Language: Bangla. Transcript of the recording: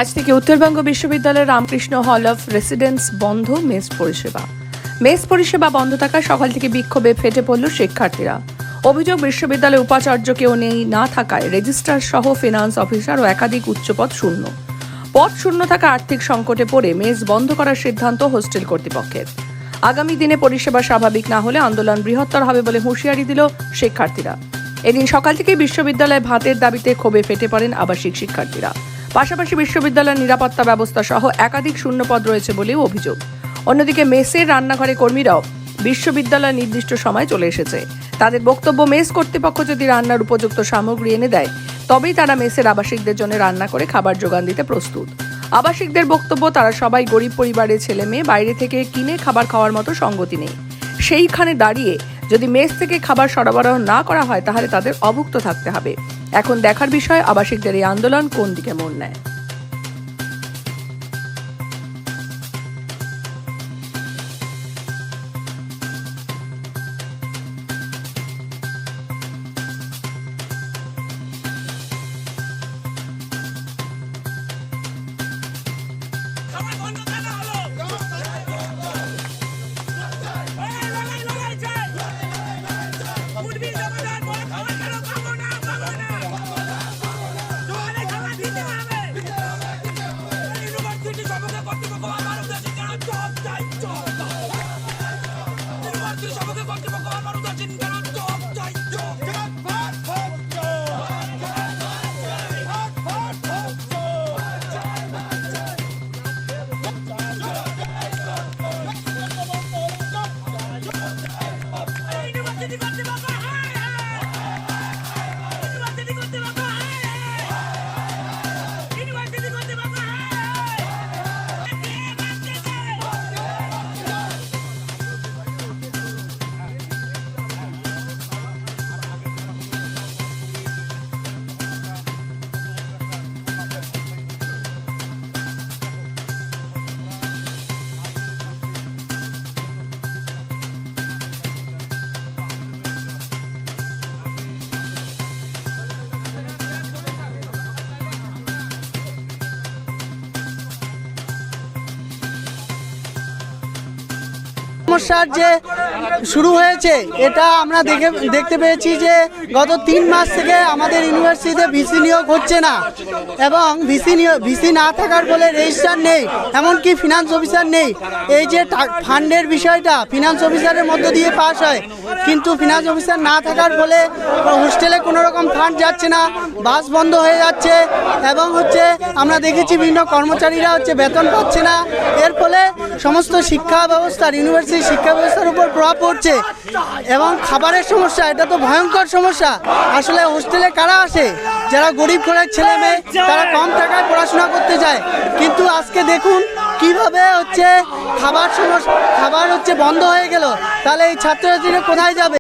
আজ থেকে উত্তরবঙ্গ বিশ্ববিদ্যালয়ের রামকৃষ্ণ হল অফ রেসিডেন্স বন্ধ মেস পরিষেবা বন্ধ থাকায় সকাল থেকে বিক্ষোভে ফেটে পড়ল শিক্ষার্থীরা। অভিযোগ, বিশ্ববিদ্যালয়ের উপাচার্য কেউ নেই না থাকায় রেজিস্ট্রার সহ ফিনান্স অফিসার ও একাধিক উচ্চপদ শূন্য। পদ শূন্য থাকা আর্থিক সংকটে পড়ে মেস বন্ধ করার সিদ্ধান্ত হোস্টেল কর্তৃপক্ষের। আগামী দিনে পরিষেবা স্বাভাবিক না হলে আন্দোলন বৃহত্তর হবে বলে হুঁশিয়ারি দিল শিক্ষার্থীরা। এদিন সকাল থেকে বিশ্ববিদ্যালয়ে ভাতের দাবিতে ক্ষোভে ফেটে পড়েন আবাসিক শিক্ষার্থীরা। পাশাপাশি বিশ্ববিদ্যালয়ের নিরাপত্তা ব্যবস্থা সহ একাধিক শূন্যপদ রয়েছে বলেও অভিযোগ। অন্যদিকে মেসের রান্নাঘরে কর্মীরাও বিশ্ববিদ্যালয়ের নির্দিষ্ট সময় চলে এসেছে। তাদের বক্তব্য, মেস কর্তৃপক্ষ যদি রান্নার উপযুক্ত সামগ্রী এনে দেয় তবেই তারা মেসের আবাসিকদের জন্য রান্না করে খাবার যোগান দিতে প্রস্তুত। আবাসিকদের বক্তব্য, তারা সবাই গরিব পরিবারের ছেলে মেয়ে, বাইরে থেকে কিনে খাবার খাওয়ার মতো সঙ্গতি নেই। সেইখানে দাঁড়িয়ে যদি মেস থেকে খাবার সরবরাহ না করা হয় তাহলে তাদের অভুক্ত থাকতে হবে। এখন দেখার বিষয় আবাসিকদের এই আন্দোলন কোন দিকে মোড় নেয়। সমস্যার যে শুরু হয়েছে এটা আমরা দেখতে পেয়েছি যে গত 3 মাস থেকে আমাদের ইউনিভার্সিটিতে ভিসি নিয়োগ হচ্ছে না, এবং ভিসি না থাকার ফলে রেজিস্ট্রার নেই, এমনকি ফিনান্স অফিসার নেই। এই যে ফান্ডের বিষয়টা ফিনান্স অফিসারের মধ্য দিয়ে পাস হয়, কিন্তু ফিনান্স অফিসার না থাকার ফলে হোস্টেলে কোনো রকম ফান্ড যাচ্ছে না, বাস বন্ধ হয়ে যাচ্ছে, এবং আমরা দেখেছি বিভিন্ন কর্মচারীরা বেতন পাচ্ছে না। এর ফলে সমস্ত শিক্ষা ব্যবস্থার ইউনিভার্সিটি শিক্ষা ব্যবস্থার উপর প্রভাব পড়ছে, এবং খাবারের সমস্যা, এটা তো ভয়ঙ্কর সমস্যা। আসলে হোস্টেলে কারা আসে? যারা গরিব ঘরের ছেলে মেয়ে, তারা কম টাকায় পড়াশোনা করতে চায়। কিন্তু আজকে দেখুন কিভাবে খাবার বন্ধ হয়ে গেল, তাহলে এই ছাত্রছাত্রীরা কোথায় যাবে?